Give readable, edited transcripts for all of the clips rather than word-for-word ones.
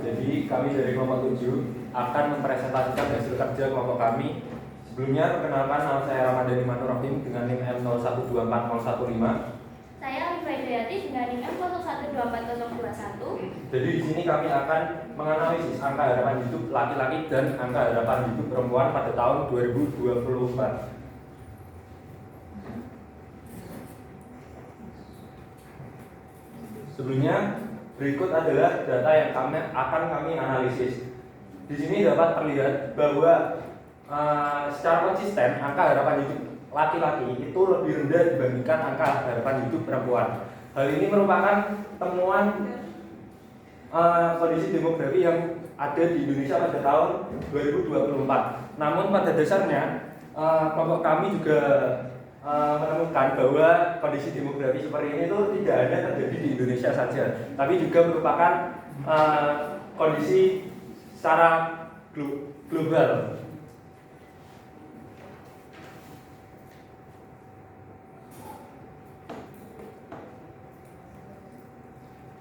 Jadi kami dari kelompok 7 akan mempresentasikan hasil kerja kelompok kami. Sebelumnya perkenalkan, nama saya Ramadhani Manurrahim dengan NIM M02140115. Saya Rifai Dayati dengan NIM M01240021. Jadi di sini kami akan menganalisis angka harapan hidup laki-laki dan angka harapan hidup perempuan pada tahun 2024. Sebelumnya, berikut adalah data yang akan kami analisis. Di sini dapat terlihat bahwa secara konsisten angka harapan hidup laki-laki itu lebih rendah dibandingkan angka harapan hidup perempuan. Hal ini merupakan temuan kondisi demografi yang ada di Indonesia pada tahun 2024. Namun pada dasarnya kelompok kami juga menemukan bahwa kondisi demografi seperti ini itu tidak hanya terjadi di Indonesia saja, tapi juga merupakan kondisi secara global.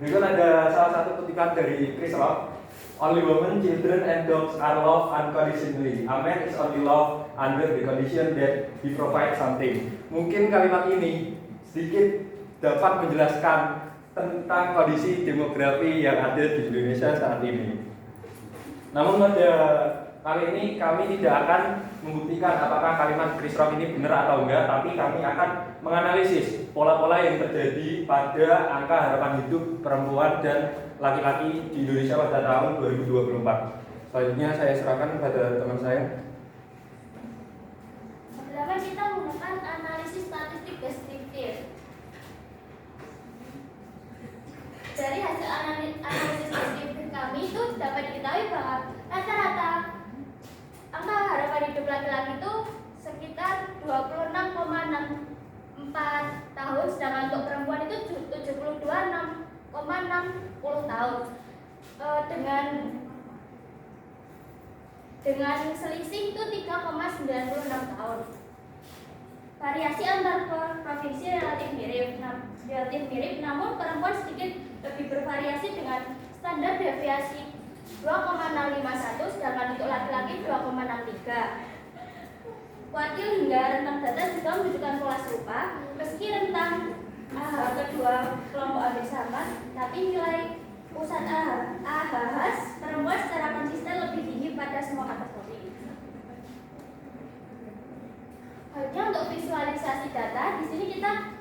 Berikut ada salah satu kutipan dari Chris Rock. Only women, children, and dogs are loved unconditionally. A man is only loved under the condition that he provides something. Mungkin kalimat ini sedikit dapat menjelaskan tentang kondisi demografi yang ada di Indonesia saat ini. Namun pada kali ini kami tidak akan membuktikan apakah kalimat Chris Rock ini benar atau enggak, tapi kami akan menganalisis pola-pola yang terjadi pada angka harapan hidup perempuan dan laki-laki di Indonesia pada tahun 2024. Selanjutnya saya serahkan kepada teman saya. Pertama kita menggunakan analisis statistik deskriptif. Dari hasil analisis deskriptif kami itu dapat diketahui bahwa rata-rata angka harapan hidup laki-laki itu sekitar 26,64 tahun, sedangkan untuk perempuan itu 72,60 tahun. Dengan selisih itu 3,96 tahun. Variasi antar provinsi relatif mirip, namun perempuan sedikit lebih bervariasi dengan standar deviasi 2,051, sedangkan untuk laki-laki 2,63. Kuartil hingga rentang data juga menunjukkan pola serupa, meski rentang kedua kelompok hampir sama, tapi nilai pusat AHS perempuan secara konsisten lebih tinggi pada semua kategori. Halnya untuk visualisasi data, di sini kita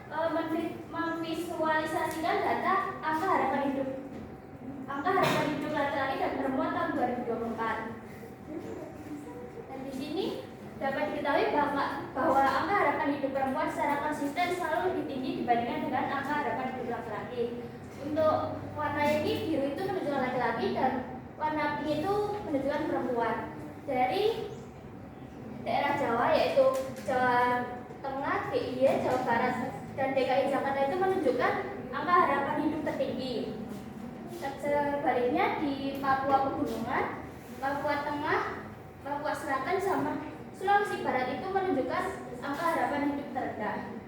memvisualisasikan data angka harapan hidup laki-laki dan perempuan tahun 2024. Dan di sini dapat diketahui bahwa angka harapan hidup perempuan secara konsisten selalu lebih tinggi dibandingkan dengan angka harapan hidup laki-laki. Untuk warna ini biru itu menunjukkan laki-laki dan warna pink itu menunjukkan perempuan. Dari daerah Jawa yaitu Jawa Tengah, DIY, Jawa Barat, dan DKI Jakarta itu menunjukkan angka harapan hidup tertinggi. Sebaliknya di Papua Pegunungan, Papua Tengah, Papua Selatan sama Sulawesi Barat itu menunjukkan angka harapan hidup terendah.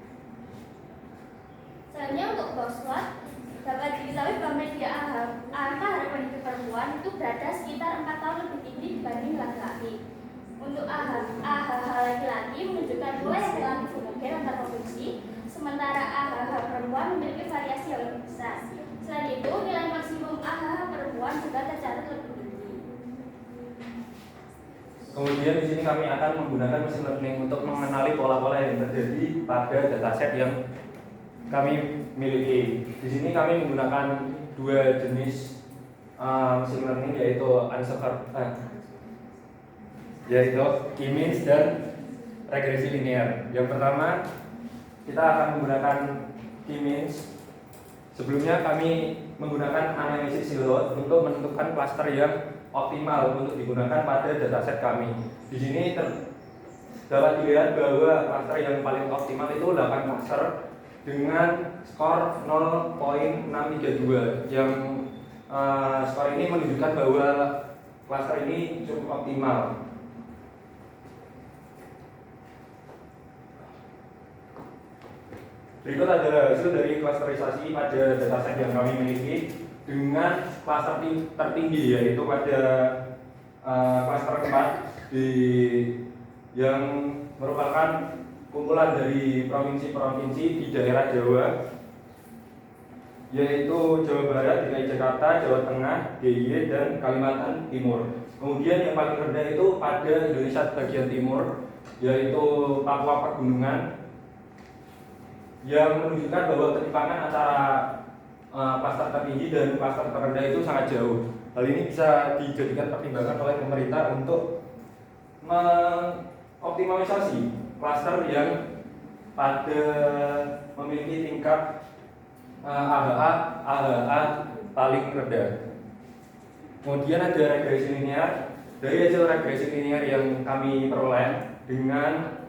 Selanjutnya untuk bawah dapat diketahui bahwa media angka harapan hidup perempuan itu berada sekitar 4 tahun lebih tinggi dibanding laki-laki. Untuk AHH laki-laki menunjukkan dua yang relatif homogen antar provinsi, sementara AHH perempuan memiliki variasi yang lebih besar. Selain itu, nilai maksimum AHH perempuan juga tercatat lebih tinggi. Kemudian di sini kami akan menggunakan mesin learning untuk mengenali pola-pola yang terjadi pada dataset yang kami miliki. Di sini kami menggunakan dua jenis mesin learning, yaitu K-means dan regresi linear. Yang pertama, kita akan menggunakan K-means. Sebelumnya kami menggunakan analisis silhouette untuk menentukan klaster yang optimal untuk digunakan pada dataset kami. Di sini dapat dilihat bahwa klaster yang paling optimal itu 8 klaster dengan skor 0,632. Yang skor ini menunjukkan bahwa klaster ini cukup optimal. Berikut adalah hasil dari klasterisasi pada dataset yang kami miliki. dengan klaster tertinggi, yaitu pada klaster keempat yang merupakan kumpulan dari provinsi-provinsi di daerah Jawa, yaitu Jawa Barat, DKI Jakarta, Jawa Tengah, DIY, dan Kalimantan Timur. Kemudian yang paling rendah itu pada Indonesia bagian timur, yaitu Papua Pegunungan, yang menunjukkan bahwa ketimpangan antara klaster tertinggi dan klaster terendah itu sangat jauh. Hal ini bisa dijadikan pertimbangan oleh pemerintah untuk mengoptimalisasi klaster yang pada memiliki tingkat AHA paling rendah. Kemudian ada regresi linear. Dari hasil regresi linear yang kami peroleh dengan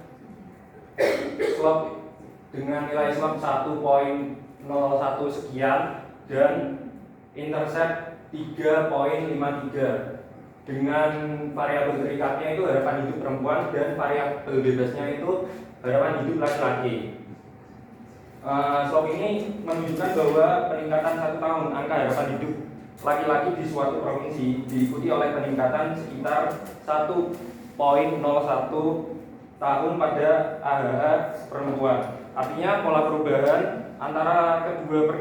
nilai slope 1.01 sekian dan intercept 3.53 dengan variabel terikatnya itu harapan hidup perempuan dan variabel bebasnya itu harapan hidup laki-laki. Slope ini menunjukkan bahwa peningkatan 1 tahun angka harapan hidup laki-laki di suatu provinsi diikuti oleh peningkatan sekitar 1.01 tahun pada AHA perempuan. Artinya pola perubahan antara kedua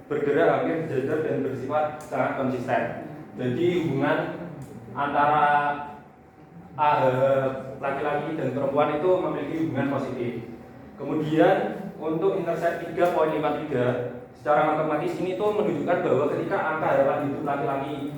bergerak hampir sejajar dan bersifat sangat konsisten. Jadi hubungan antara AHA laki-laki dan perempuan itu memiliki hubungan positif. Kemudian untuk intercept 3.53 secara matematis ini tuh menunjukkan bahwa ketika angka harapan hidup laki-laki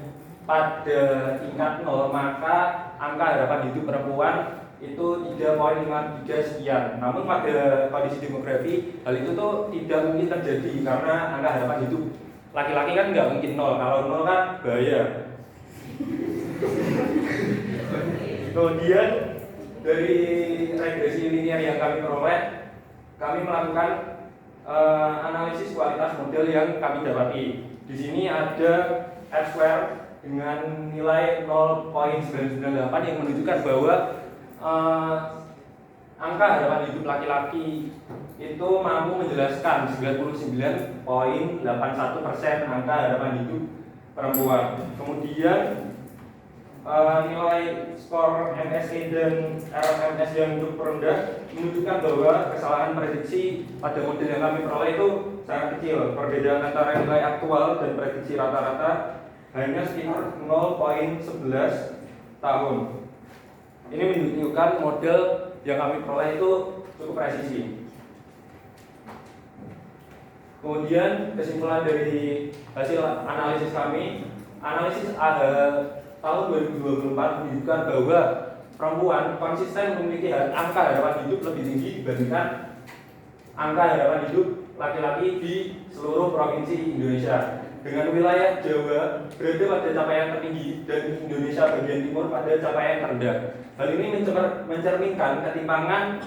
pada tingkat 0, maka angka harapan hidup perempuan itu 3.53 sekian. Namun pada kondisi demografi hal itu tuh tidak mungkin terjadi karena angka harapan hidup laki-laki kan nggak mungkin 0. Kalau 0 kan bahaya. Kemudian dari regresi linear yang kami peroleh, kami melakukan analisis kualitas model yang kami dapati. Di sini ada R-square dengan nilai 0.998 yang menunjukkan bahwa angka harapan hidup laki-laki itu mampu menjelaskan 99.81% angka harapan hidup perempuan. Kemudian nilai skor MSE dan RMS yang cukup rendah menunjukkan bahwa kesalahan prediksi pada model yang kami peroleh itu sangat kecil. Perbedaan antara nilai aktual dan prediksi rata-rata hanya sekitar 0.11 tahun. Ini menunjukkan model yang kami peroleh itu cukup presisi. Kemudian kesimpulan dari hasil analisis kami, analisis tahun 2024 menunjukkan bahwa perempuan konsisten memiliki angka harapan hidup lebih tinggi dibandingkan angka harapan hidup laki-laki di seluruh provinsi Indonesia. Dengan wilayah Jawa berada pada capaian tertinggi dan Indonesia bagian timur pada capaian terendah. Hal ini mencerminkan ketimpangan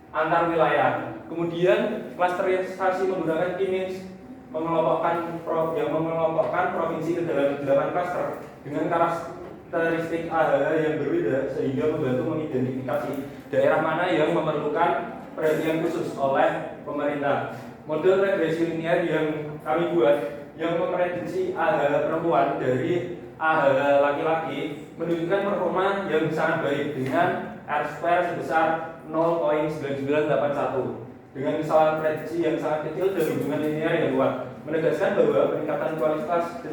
antar wilayah. Kemudian klasterisasi menggunakan image mengelompokkan provinsi ke dalam 8 klaster dengan karakteristik AHA yang berbeda sehingga membantu mengidentifikasi daerah mana yang memerlukan perhatian khusus oleh pemerintah. Model regresi linear yang kami buat yang memprediksi AHA perempuan dari AHA laki-laki menunjukkan performa yang sangat baik dengan R-square sebesar 0.9981 dengan kesalahan prediksi yang sangat kecil dan hubungan linear yang kuat, menegaskan bahwa peningkatan kualitas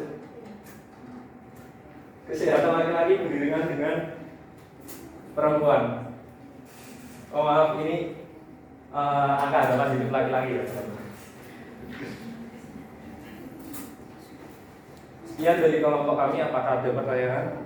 kesehatan laki-laki beriringan dengan perempuan. Oh maaf, ini angka harapan hidup laki-laki ya. Sekian dari kelompok kami, apakah ada pertanyaan?